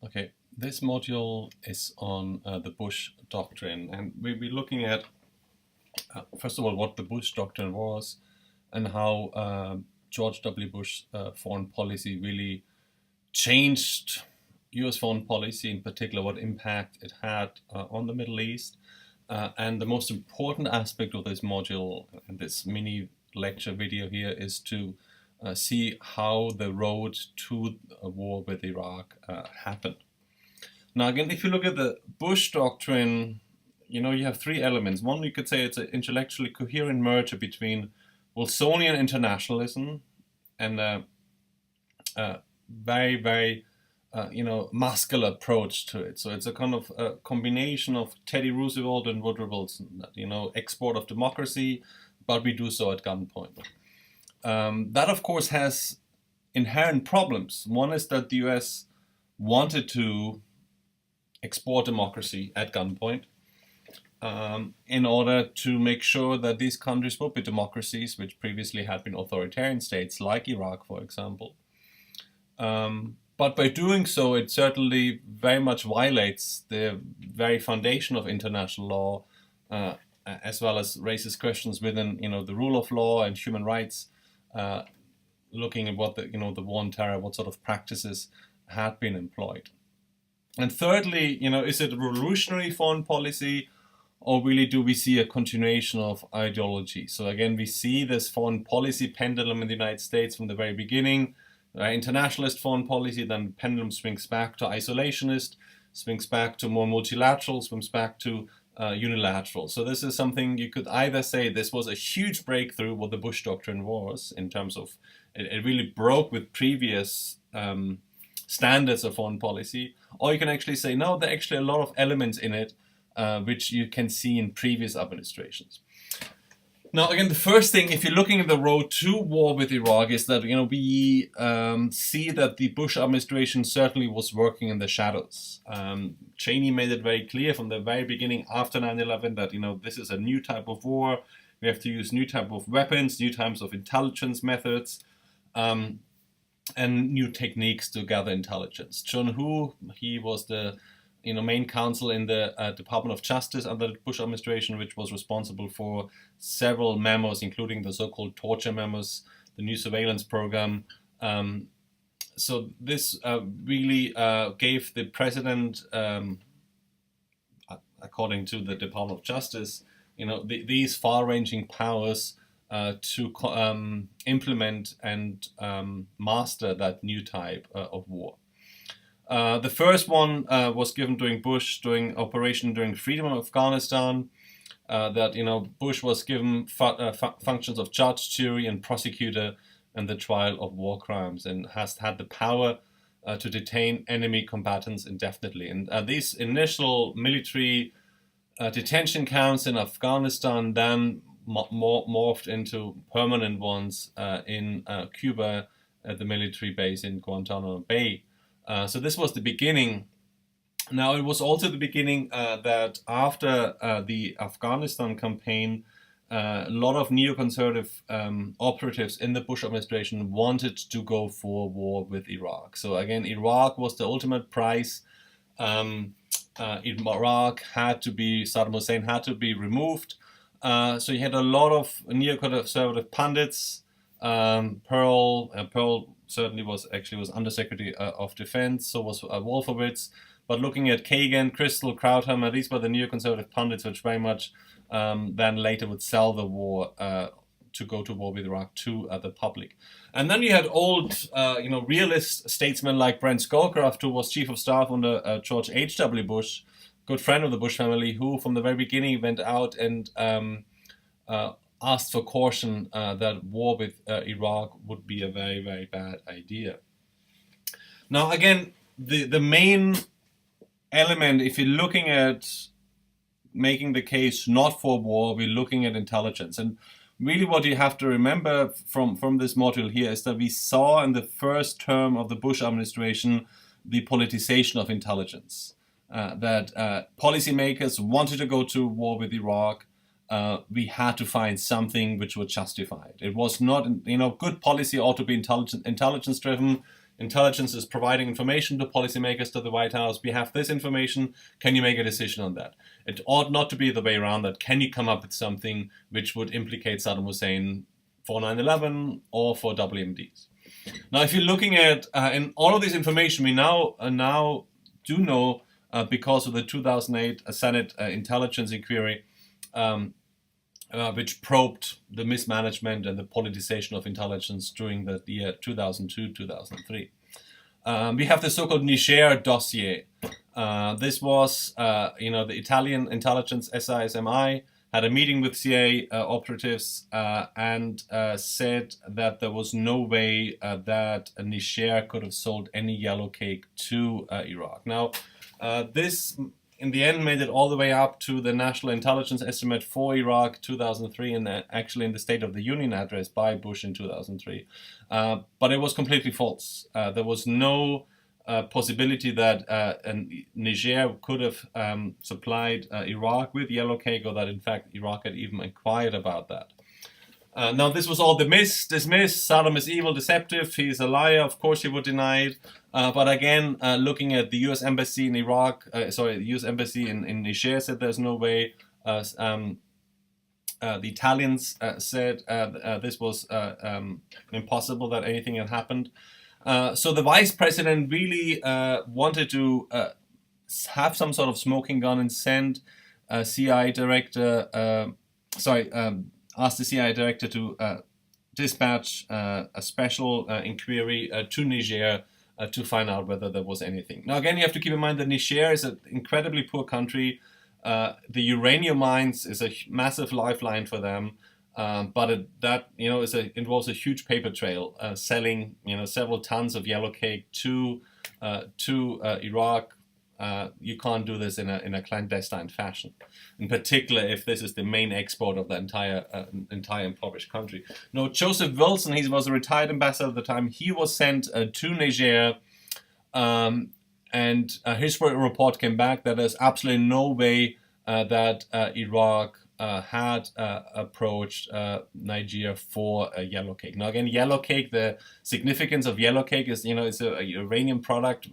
Okay, this module is on the Bush Doctrine, and we'll be looking at, first of all, what the Bush Doctrine was and how George W. Bush foreign policy really changed US foreign policy, in particular what impact it had on the Middle East. And the most important aspect of this module and this mini lecture video here is to see how the road to a war with Iraq happened. Now, again, if you look at the Bush Doctrine, you have three elements. One, you could say it's an intellectually coherent merger between Wilsonian internationalism and a very, very muscular approach to it. So it's a kind of a combination of Teddy Roosevelt and Woodrow Wilson, export of democracy, but we do so at gunpoint. That, of course, has inherent problems. One is that the US wanted to export democracy at gunpoint in order to make sure that these countries would be democracies, which previously had been authoritarian states, like Iraq, for example. But by doing so, it certainly very much violates the very foundation of international law, as well as raises questions within, the rule of law and human rights, looking at what the war on terror, what sort of practices had been employed. And thirdly, is it a revolutionary foreign policy, or really do we see a continuation of ideology? So again, we see this foreign policy pendulum in the United States from the very beginning. Internationalist foreign policy, then pendulum swings back to isolationist, swings back to more multilateral, swings back to unilateral. So this is something you could either say this was a huge breakthrough, what the Bush Doctrine was, in terms of it really broke with previous standards of foreign policy, or you can actually say, no, there are actually a lot of elements in it which you can see in previous administrations. Now, again, the first thing, if you're looking at the road to war with Iraq, is that we see that the Bush administration certainly was working in the shadows. Cheney made it very clear from the very beginning after 9/11 that this is a new type of war. We have to use new type of weapons, new types of intelligence methods, and new techniques to gather intelligence. John Hu, he was the main counsel in the Department of Justice under the Bush administration, which was responsible for several memos, including the so-called torture memos, the new surveillance program. So this really gave the president, according to the Department of Justice, these far-ranging powers to implement and master that new type of war. The first one was given during Bush, during Freedom of Afghanistan, that Bush was given functions of judge, jury, and prosecutor in the trial of war crimes, and has had the power to detain enemy combatants indefinitely. And these initial military detention camps in Afghanistan then morphed into permanent ones in Cuba at the military base in Guantanamo Bay. So this was the beginning. Now, it was also the beginning that after the Afghanistan campaign, a lot of neoconservative operatives in the Bush administration wanted to go for war with Iraq. So again, Iraq was the ultimate prize. Iraq had to be, Saddam Hussein had to be removed. So you had a lot of neoconservative pundits. Pearl certainly was Undersecretary of Defense, so was Wolfowitz. But looking at Kagan, Crystal, Krauthammer, these were the neoconservative pundits which very much then later would sell the war to go to war with Iraq to the public. And then you had old, realist statesmen like Brent Scowcroft, who was chief of staff under George H.W. Bush, good friend of the Bush family, who from the very beginning went out and asked for caution that war with Iraq would be a very, very bad idea. Now, again, the main element, if you're looking at making the case not for war, we're looking at intelligence. And really what you have to remember from this module here is that we saw in the first term of the Bush administration the politicization of intelligence. That policymakers wanted to go to war with Iraq. We had to find something which would justify it. It was not, good policy ought to be intelligence driven. intelligence is providing information to policymakers, to the White House. We have this information. Can you make a decision on that? It ought not to be the way around that. Can you come up with something which would implicate Saddam Hussein for 9/11 or for WMDs? Now, if you're looking at in all of this information, we now do know because of the 2008 Senate intelligence inquiry, which probed the mismanagement and the politicization of intelligence during the year 2002-2003. We have the so-called Niger dossier. This was, the Italian intelligence SISMI had a meeting with CIA operatives and said that there was no way that Niger could have sold any yellow cake to Iraq. Now, this in the end made it all the way up to the National Intelligence Estimate for Iraq 2003 and actually in the State of the Union address by Bush in 2003. But it was completely false. There was no possibility that Niger could have supplied Iraq with yellow cake, or that in fact Iraq had even inquired about that. Now this was all dismissed. Saddam is evil, deceptive, he's a liar, of course he would deny it. But again, looking at the US Embassy in Iraq, the US Embassy in Niger said there's no way. The Italians said this was impossible, that anything had happened. So the vice president really wanted to have some sort of smoking gun and send a CIA director, asked the CIA director to dispatch a special inquiry to Niger to find out whether there was anything. Now again, you have to keep in mind that Niger is an incredibly poor country. The uranium mines is a massive lifeline for them. But it involves a huge paper trail, selling several tons of yellow cake to Iraq. You can't do this in a clandestine fashion, in particular if this is the main export of the entire impoverished country. No, Joseph Wilson, he was a retired ambassador at the time. He was sent to Niger, and his report came back that there's absolutely no way that Iraq had approached Niger for a yellow cake. Now again, yellow cake, the significance of yellow cake is, it's a uranium product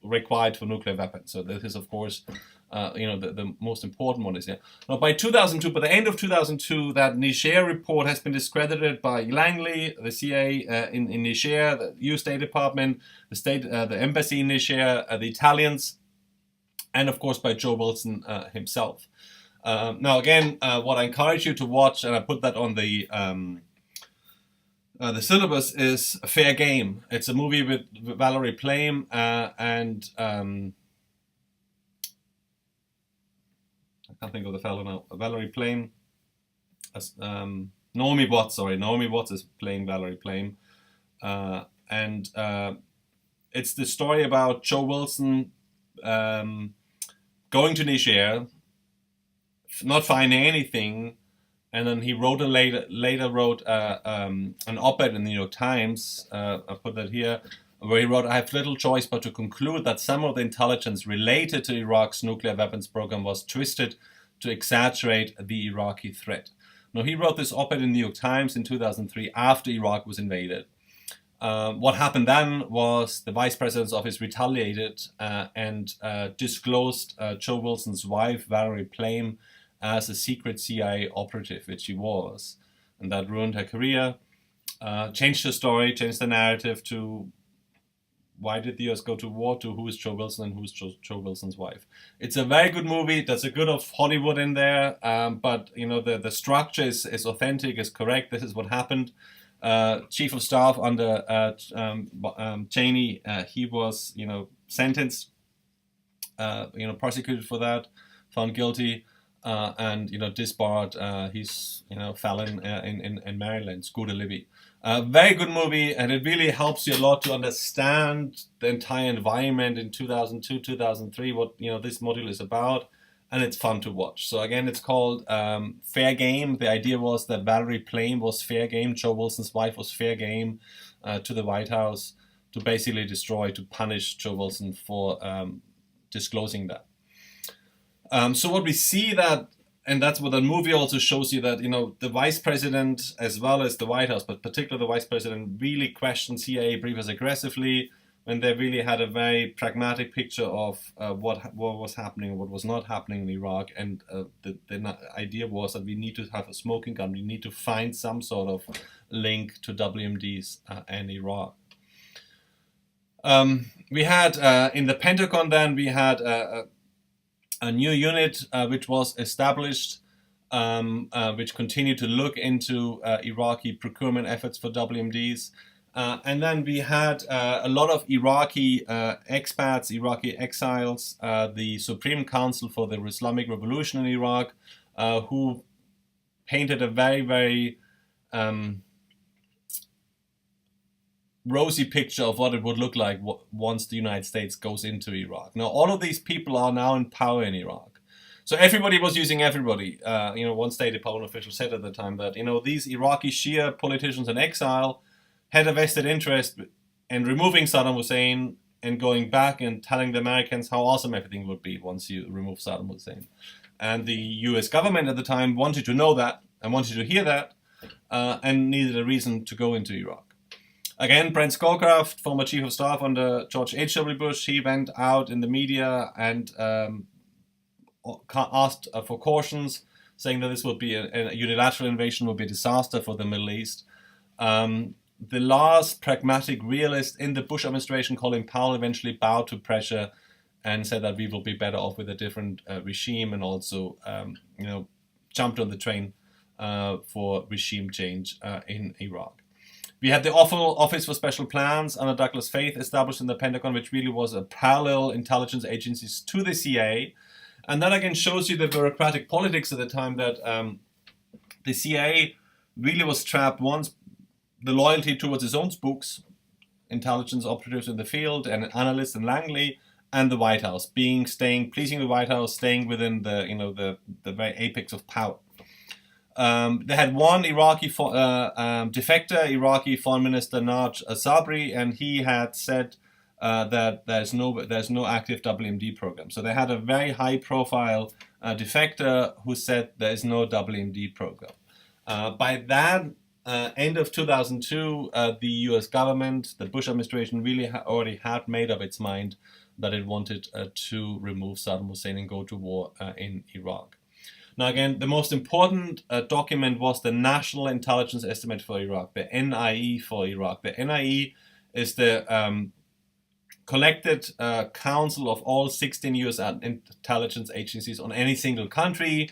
required for nuclear weapons. So this is, of course, the most important one is here. Now by 2002, by the end of 2002, that Niger report has been discredited by Langley, the CIA in Niger, the US State Department, the embassy in Niger, the Italians, and of course by Joe Wilson himself. Now again, what I encourage you to watch, and I put that on the syllabus, is Fair Game. It's a movie with Valerie Plame and I can't think of the fellow now. Valerie Plame, Naomi Watts. Sorry, Naomi Watts is playing Valerie Plame, and it's the story about Joe Wilson going to Niger, not finding anything, and then he wrote later wrote an op-ed in the New York Times. I put that here, where he wrote, "I have little choice but to conclude that some of the intelligence related to Iraq's nuclear weapons program was twisted to exaggerate the Iraqi threat." Now he wrote this op-ed in the New York Times in 2003 after Iraq was invaded. What happened then was the Vice President's office retaliated and disclosed Joe Wilson's wife, Valerie Plame, as a secret CIA operative, which she was. And that ruined her career, changed her story, changed the narrative to why did the US go to war, to who is Joe Wilson and who's Joe Wilson's wife. It's a very good movie. There's a good of Hollywood in there, but the structure is authentic, is correct. This is what happened. Chief of Staff under Cheney, he was sentenced, prosecuted for that, found guilty, and disbarred. He's felon in Maryland, Scooter Libby. Very good movie, and it really helps you a lot to understand the entire environment in 2002, 2003, what this module is about. And it's fun to watch. So again, it's called Fair Game. The idea was that Valerie Plame was fair game. Joe Wilson's wife was fair game to the White House to basically to punish Joe Wilson for disclosing that. So what we see that, and that's what the movie also shows you, that the Vice President as well as the White House, but particularly the Vice President, really questioned CIA briefers aggressively. when they really had a very pragmatic picture of what was happening, what was not happening in Iraq, and the idea was that we need to have a smoking gun. We need to find some sort of link to WMDs and Iraq. We had in the Pentagon then we had a new unit which was established, which continued to look into Iraqi procurement efforts for WMDs. And then we had a lot of Iraqi expats, Iraqi exiles, the Supreme Council for the Islamic Revolution in Iraq, who painted a very, very rosy picture of what it would look like once the United States goes into Iraq. Now, all of these people are now in power in Iraq. So everybody was using everybody. One State Department official said at the time that, these Iraqi Shia politicians in exile had a vested interest in removing Saddam Hussein and going back and telling the Americans how awesome everything would be once you remove Saddam Hussein. And the US government at the time wanted to know that and wanted to hear that and needed a reason to go into Iraq. Again, Brent Scowcroft, former chief of staff under George H.W. Bush, he went out in the media and asked for cautions, saying that this would be a unilateral invasion, would be a disaster for the Middle East. The last pragmatic realist in the Bush administration, Colin Powell, eventually bowed to pressure and said that we will be better off with a different regime, and also, jumped on the train for regime change in Iraq. We had the Office for Special Plans under Douglas Faith established in the Pentagon, which really was a parallel intelligence agencies to the CIA. And that again shows you the bureaucratic politics at the time, that the CIA really was trapped once the loyalty towards its own spooks, intelligence operatives in the field, and analysts in Langley, and the White House, pleasing the White House, staying within the very apex of power. They had one Iraqi defector, Iraqi Foreign Minister Naj Sabri, and he had said that there's no active WMD program. So they had a very high-profile defector who said there is no WMD program. By that end of 2002, the U.S. government, the Bush administration, really already had made up its mind that it wanted to remove Saddam Hussein and go to war in Iraq. Now, again, the most important document was the National Intelligence Estimate for Iraq, the NIE for Iraq. The NIE is the collected council of all 16 U.S. intelligence agencies on any single country,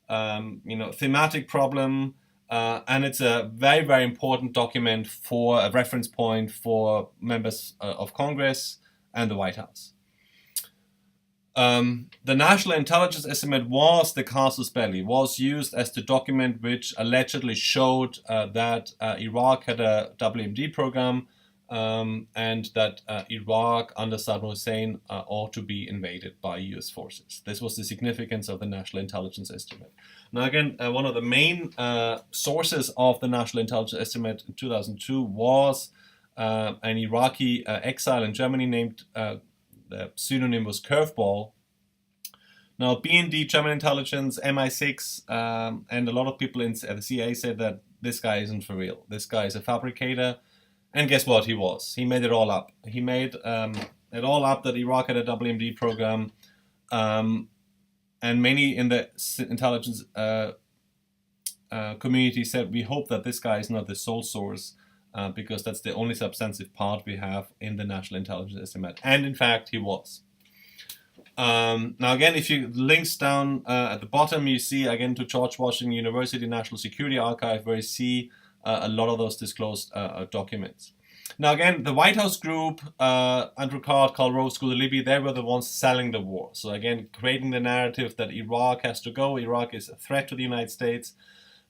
thematic problem, and it's a very, very important document for a reference point for members of Congress and the White House. The National Intelligence Estimate was the casus belli, was used as the document which allegedly showed that Iraq had a WMD program and that Iraq under Saddam Hussein ought to be invaded by US forces. This was the significance of the National Intelligence Estimate. Now again, one of the main sources of the National Intelligence Estimate in 2002 was an Iraqi exile in Germany named, the pseudonym was Curveball. Now BND, German intelligence, MI6, and a lot of people in the CIA said that this guy isn't for real. This guy is a fabricator. And guess what? He was. He made it all up. He made it all up that Iraq had a WMD program. And many in the intelligence community said, we hope that this guy is not the sole source because that's the only substantive part we have in the National Intelligence Estimate. And in fact, he was. Now again, if you links down at the bottom, you see again to George Washington University National Security Archive, where you see a lot of those disclosed documents. Now again, the White House group, Andrew Card, Karl Rove, School of Libby, they were the ones selling the war. So again, creating the narrative that Iraq has to go, Iraq is a threat to the United States.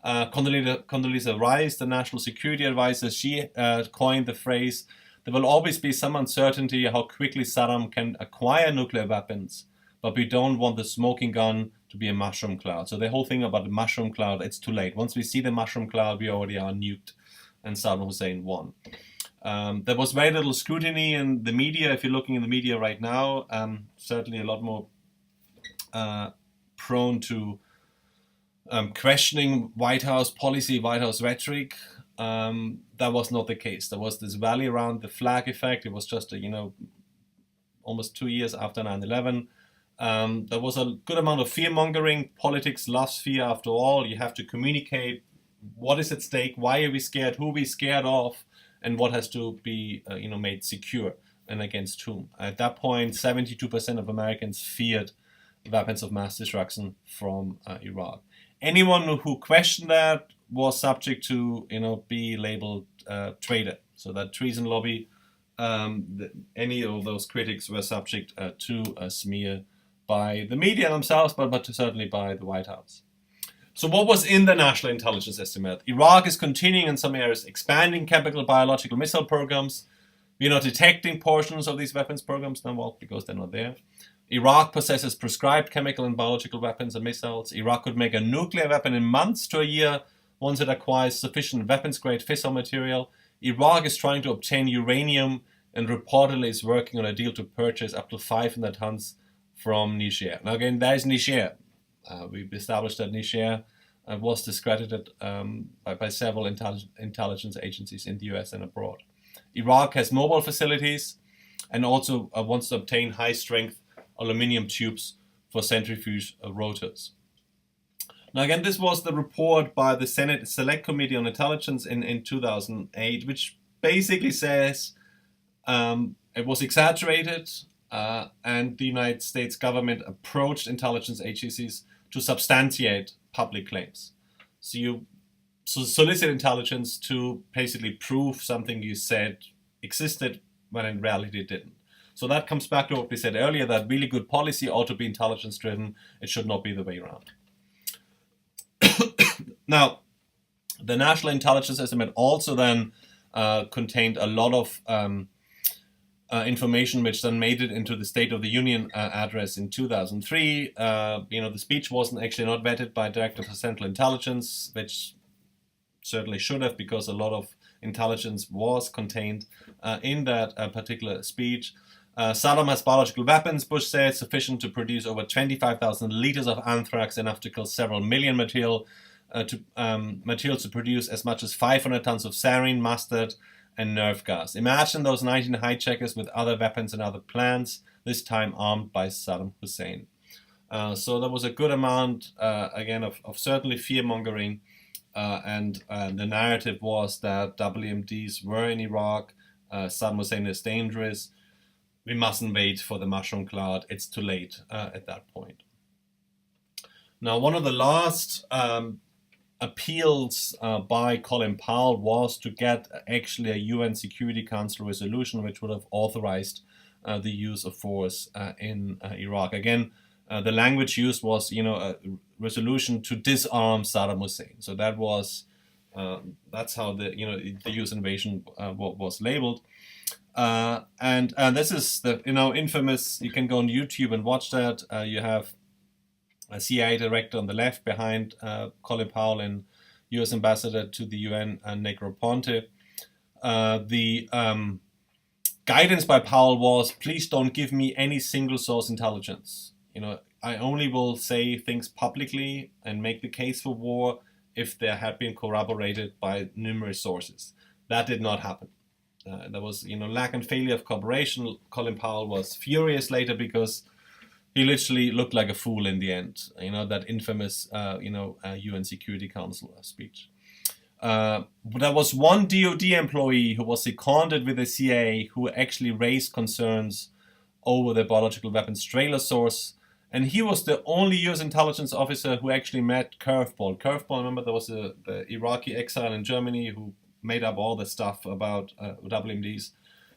Condoleezza Rice, the National Security Advisor, she coined the phrase, there will always be some uncertainty how quickly Saddam can acquire nuclear weapons, but we don't want the smoking gun to be a mushroom cloud. So the whole thing about the mushroom cloud, it's too late. Once we see the mushroom cloud, we already are nuked, and Saddam Hussein won. There was very little scrutiny in the media. If you're looking in the media right now, certainly a lot more prone to questioning White House policy, White House rhetoric. that was not the case. There was this rally around the flag effect. It was just almost 2 years after 9/11. There was a good amount of fear mongering. Politics loves fear after all. You have to communicate what is at stake, why are we scared, who are we scared of, and what has to be made secure and against whom. At that point, 72% of Americans feared weapons of mass destruction from Iraq. Anyone who questioned that was subject to be labeled traitor. So that treason lobby, any of those critics were subject to a smear by the media themselves, but certainly by the White House. So what was in the National Intelligence Estimate? Iraq is continuing in some areas, expanding chemical, biological missile programs. We're not detecting portions of these weapons programs, because they're not there. Iraq possesses prescribed chemical and biological weapons and missiles. Iraq could make a nuclear weapon in months to a year once it acquires sufficient weapons-grade fissile material. Iraq is trying to obtain uranium and reportedly is working on a deal to purchase up to 500 tons from Niger. Now again, there's Niger. We've established that Niger was discredited by several intelligence agencies in the US and abroad. Iraq has mobile facilities and also wants to obtain high-strength aluminium tubes for centrifuge rotors. Now again, this was the report by the Senate Select Committee on Intelligence in 2008, which basically says it was exaggerated and the United States government approached intelligence agencies to substantiate public claims. So you solicit intelligence to basically prove something you said existed when in reality it didn't. So that comes back to what we said earlier, that really good policy ought to be intelligence driven. It should not be the way around. Now, the National Intelligence Estimate also then contained a lot of information which then made it into the State of the Union address in 2003. The speech wasn't actually not vetted by Director for Central Intelligence, which certainly should have, because a lot of intelligence was contained in that particular speech. Saddam has biological weapons, Bush said, sufficient to produce over 25,000 liters of anthrax, enough to kill several million materials to produce as much as 500 tons of sarin, mustard, and nerve gas. Imagine those 19 hijackers with other weapons and other plans, this time armed by Saddam Hussein. So there was a good amount, again, of certainly fear-mongering, and the narrative was that WMDs were in Iraq, Saddam Hussein is dangerous, we mustn't wait for the mushroom cloud, it's too late at that point. Now, one of the last appeals by Colin Powell was to get actually a UN Security Council resolution which would have authorized the use of force in Iraq. Again, the language used was, a resolution to disarm Saddam Hussein. So that was that's how the US invasion was labeled. And this is the infamous. You can go on YouTube and watch that. You have a CIA director on the left behind Colin Powell and US ambassador to the UN, Nick Raponte. The guidance by Powell was, please don't give me any single source intelligence. I only will say things publicly and make the case for war if they had been corroborated by numerous sources. That did not happen. There was, lack and failure of cooperation. Colin Powell was furious later because he literally looked like a fool in the end. That infamous, UN Security Council speech. There was one DoD employee who was seconded with the CIA who actually raised concerns over the biological weapons trailer source. And he was the only US intelligence officer who actually met Curveball. Curveball, remember, there was the Iraqi exile in Germany who made up all the stuff about WMDs.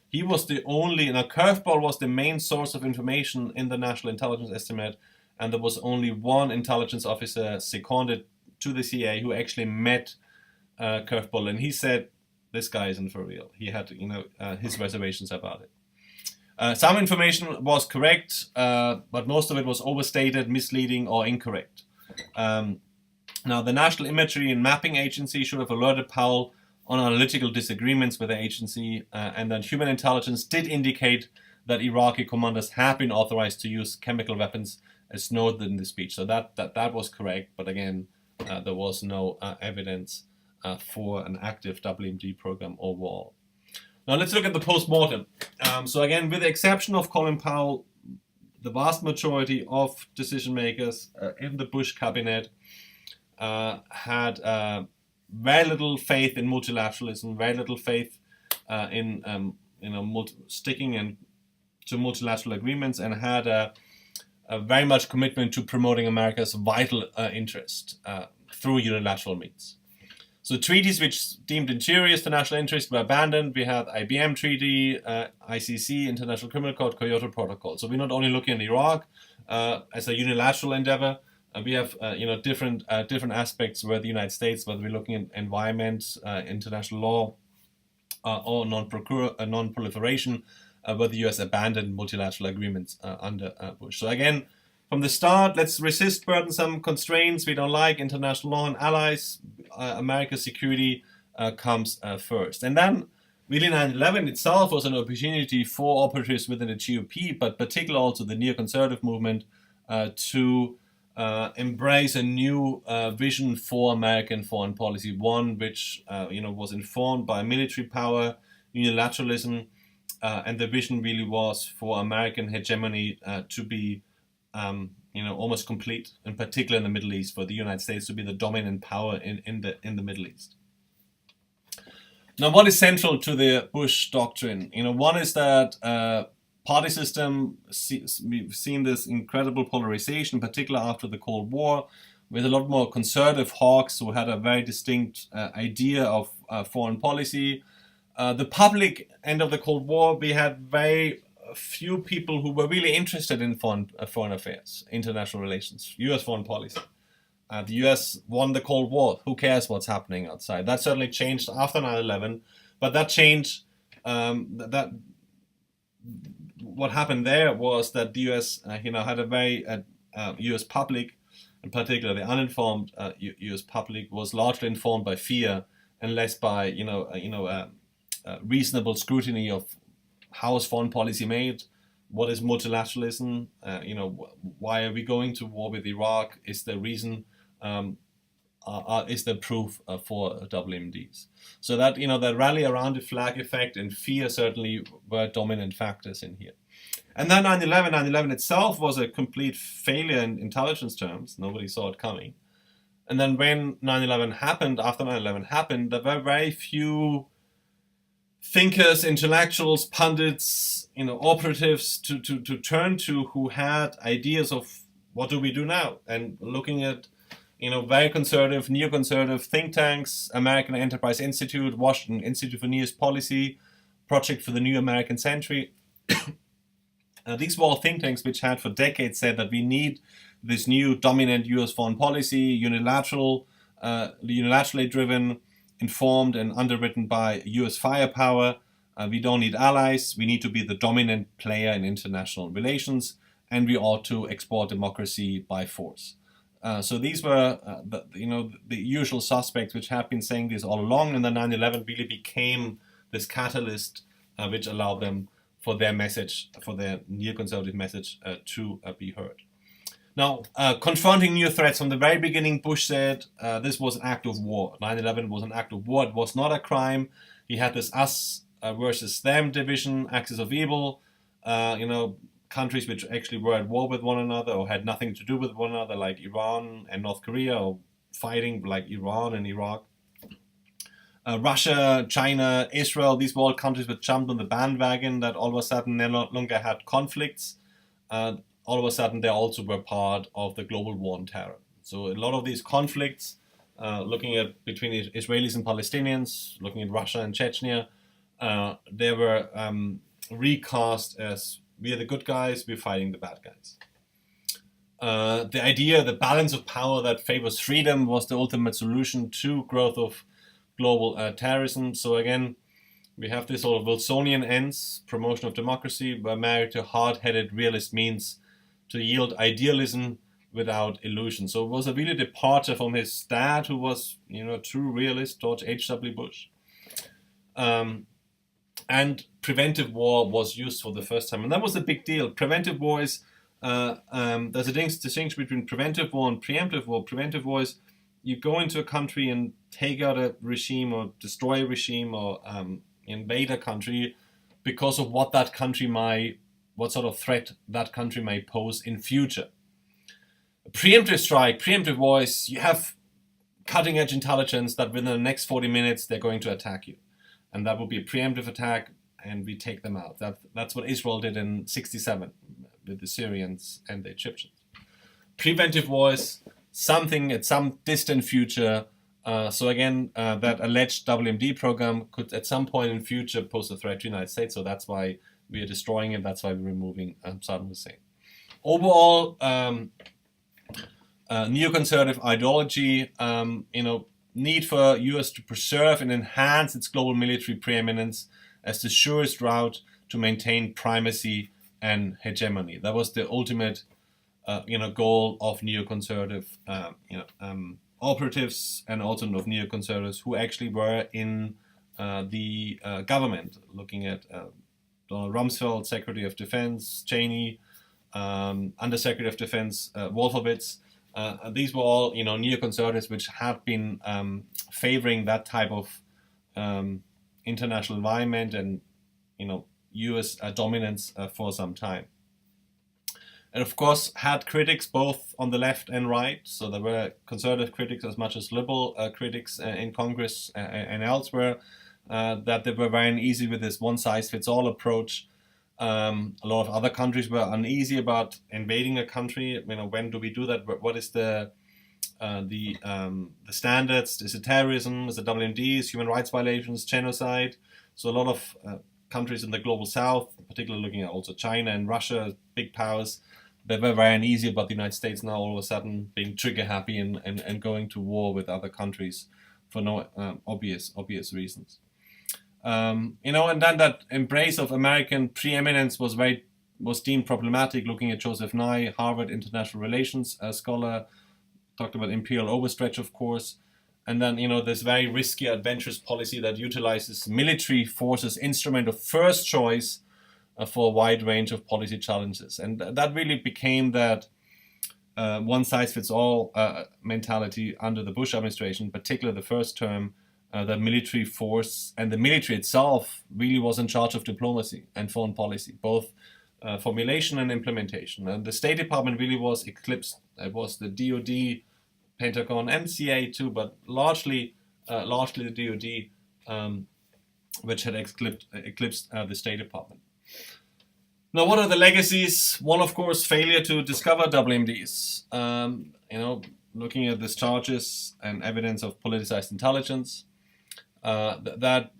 He was the only, now Curveball was the main source of information in the National Intelligence Estimate, and there was only one intelligence officer seconded to the CIA who actually met Curveball, and he said, this guy isn't for real. He had, his reservations about it. Some information was correct, but most of it was overstated, misleading, or incorrect. Now, the National Imagery and Mapping Agency should have alerted Powell on analytical disagreements with the agency, and that human intelligence did indicate that Iraqi commanders have been authorized to use chemical weapons as noted in the speech. So that was correct, but again, there was no evidence for an active WMD program overall. Now let's look at the post-mortem. So again, with the exception of Colin Powell, the vast majority of decision makers in the Bush cabinet had very little faith in multilateralism, very little faith in sticking to multilateral agreements, and had a very much commitment to promoting America's vital interest through unilateral means. So treaties which deemed injurious to national interest were abandoned. We had IBM Treaty, ICC, International Criminal Court, Kyoto Protocol. So we're not only looking at Iraq as a unilateral endeavor. We have different aspects where the United States, whether we're looking at environment, international law, or non-proliferation, where the US abandoned multilateral agreements under Bush. So again, from the start, let's resist burdensome constraints we don't like, international law and allies. America's security comes first. And then really 9/11 itself was an opportunity for operatives within the GOP, but particularly also the neoconservative movement, to embrace a new vision for American foreign policy, one which was informed by military power, unilateralism, and the vision really was for American hegemony to be almost complete, in particular in the Middle East, for the United States to be the dominant power in the Middle East. Now, what is central to the Bush Doctrine? One is that party system, we've seen this incredible polarization, particularly after the Cold War, with a lot more conservative hawks who had a very distinct idea of foreign policy. The public end of the Cold War, we had very few people who were really interested in foreign affairs, international relations, US foreign policy. The US won the Cold War. Who cares what's happening outside? That certainly changed after 9/11, but that change, what happened there was that the US, had a very US public, in particular the uninformed US public, was largely informed by fear and less by reasonable scrutiny of how is foreign policy made, what is multilateralism, why are we going to war with Iraq? Is there reason? Is there proof for WMDs? So that that rally around the flag effect and fear certainly were dominant factors in here. And then 9/11 itself was a complete failure in intelligence terms. Nobody saw it coming. And then when 9/11 happened, after 9/11 happened, there were very few thinkers, intellectuals, pundits, operatives to turn to who had ideas of what do we do now, and looking at very conservative, neoconservative think tanks, American Enterprise Institute, Washington Institute for Near East Policy, Project for the New American Century. These were all think tanks which had for decades said that we need this new dominant US foreign policy, unilaterally driven, informed and underwritten by US firepower. We don't need allies. We need to be the dominant player in international relations, and we ought to export democracy by force. So these were the usual suspects which have been saying this all along, and then 9/11 really became this catalyst which allowed them for their message, for their neoconservative message to be heard. Now, confronting new threats from the very beginning, Bush said this was an act of war. 9/11 was an act of war. It was not a crime. He had this us versus them division, axis of evil. Countries which actually were at war with one another or had nothing to do with one another, like Iran and North Korea, or fighting like Iran and Iraq. Russia, China, Israel, these were all countries which jumped on the bandwagon that all of a sudden they no longer had conflicts. All of a sudden they also were part of the global war on terror. So a lot of these conflicts, looking at between Israelis and Palestinians, looking at Russia and Chechnya, they were recast as we are the good guys, we're fighting the bad guys. The idea, the balance of power that favors freedom was the ultimate solution to growth of global terrorism. So again, we have this sort of Wilsonian ends, promotion of democracy, were married to hard-headed realist means to yield idealism without illusion. So it was a really departure from his dad, who was, a true realist, George H.W. Bush. And preventive war was used for the first time. And that was a big deal. Preventive war is, there's a distinction between preventive war and preemptive war. Preventive war is you go into a country and take out a regime or destroy a regime or invade a country because of what sort of threat that country may pose in future. A preemptive strike, preemptive war is you have cutting edge intelligence that within the next 40 minutes they're going to attack you. And that would be a preemptive attack, and we take them out. That's what Israel did in 1967 with the Syrians and the Egyptians. Preventive war is something at some distant future. So again, that alleged WMD program could at some point in future pose a threat to the United States. So that's why we are destroying it. That's why we're removing Saddam Hussein. Overall, neoconservative ideology, need for US to preserve and enhance its global military preeminence as the surest route to maintain primacy and hegemony. That was the ultimate, goal of neoconservative, operatives and also of neoconservatives who actually were in the government, looking at Donald Rumsfeld, Secretary of Defense, Cheney, Undersecretary of Defense, Wolfowitz. These were all, neoconservatives which had been favoring that type of international environment and, U.S. Dominance for some time. And of course, had critics both on the left and right. So there were conservative critics as much as liberal critics in Congress and elsewhere that they were very uneasy with this one-size-fits-all approach. A lot of other countries were uneasy about invading a country. When do we do that? What is the standards? Is it terrorism? Is it WMDs? Human rights violations? Genocide? So a lot of countries in the global south, particularly looking at also China and Russia, big powers, they were very uneasy about the United States now all of a sudden being trigger happy and going to war with other countries for no obvious reasons. And then that embrace of American preeminence was deemed problematic. Looking at Joseph Nye, Harvard international relations scholar, talked about imperial overstretch, of course, and then this very risky, adventurous policy that utilizes military forces instrument of first choice for a wide range of policy challenges, and that really became that one-size-fits-all mentality under the Bush administration, particularly the first term. The military force and the military itself really was in charge of diplomacy and foreign policy, both formulation and implementation. And the State Department really was eclipsed. It was the DoD, Pentagon, and CIA too, but largely the DoD, which had eclipsed the State Department. Now, what are the legacies? One, of course, failure to discover WMDs. Looking at these charges and evidence of politicized intelligence. That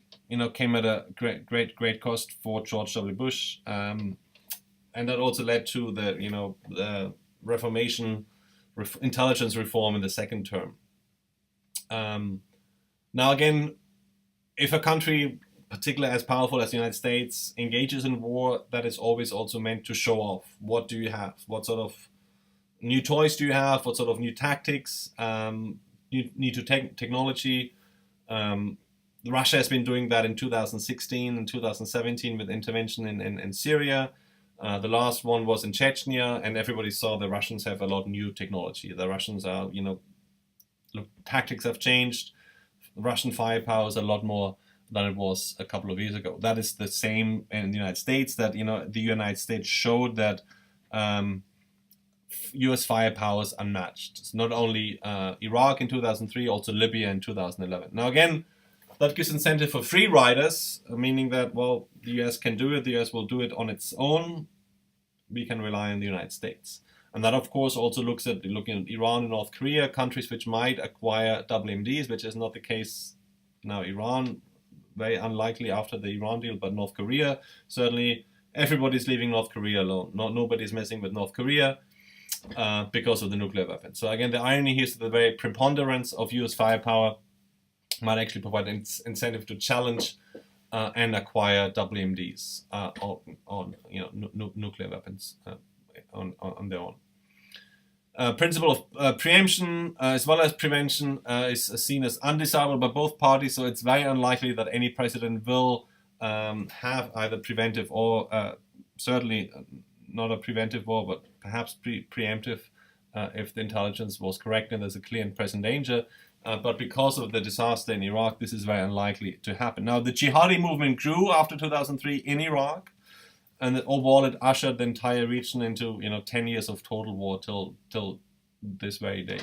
came at a great cost for George W. Bush, and that also led to the Reformation, intelligence reform in the second term. Now again, if a country, particularly as powerful as the United States, engages in war, that is always also meant to show off. What do you have? What sort of new toys do you have? What sort of new tactics? New technology? Russia has been doing that in 2016 and 2017 with intervention in Syria. The last one was in Chechnya, and everybody saw the Russians have a lot of new technology. The Russians are, tactics have changed. Russian firepower is a lot more than it was a couple of years ago. That is the same in the United States, that, the United States showed that U.S. firepower is unmatched. It's not only Iraq in 2003, also Libya in 2011. Now again, that gives incentive for free riders, meaning that, well, the U.S. can do it, the U.S. will do it on its own. We can rely on the United States. And that, of course, also looking at Iran and North Korea, countries which might acquire WMDs, which is not the case now. Iran, very unlikely after the Iran deal, but North Korea, certainly everybody's leaving North Korea alone. Nobody's messing with North Korea because of the nuclear weapons. So again, the irony here is that the very preponderance of U.S. firepower might actually provide an incentive to challenge and acquire WMDs on nuclear weapons on their own. Principle of preemption as well as prevention is seen as undesirable by both parties, so it's very unlikely that any president will have either preventive or certainly not a preventive war, but perhaps preemptive if the intelligence was correct and there's a clear and present danger. But because of the disaster in Iraq, this is very unlikely to happen. Now, the jihadi movement grew after 2003 in Iraq, and overall it ushered the entire region into 10 years of total war till this very day.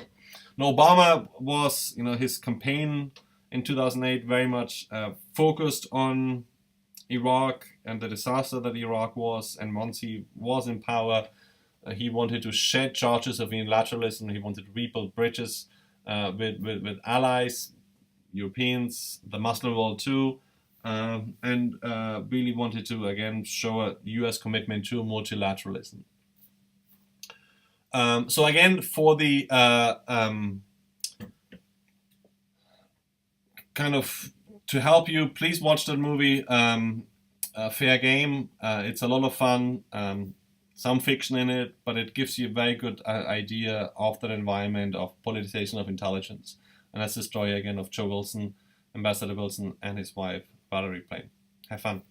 Now, Obama was his campaign in 2008 very much focused on Iraq and the disaster that Iraq was, and once he was in power, he wanted to shed charges of unilateralism. He wanted to rebuild bridges with allies, Europeans, the Muslim world too, and really wanted to again show a US commitment to multilateralism. So again, for the kind of to help you, please watch that movie, Fair Game. It's a lot of fun. Some fiction in it, but it gives you a very good idea of that environment of politicization of intelligence. And that's the story again of Joe Wilson, Ambassador Wilson, and his wife Valerie Plame. Have fun.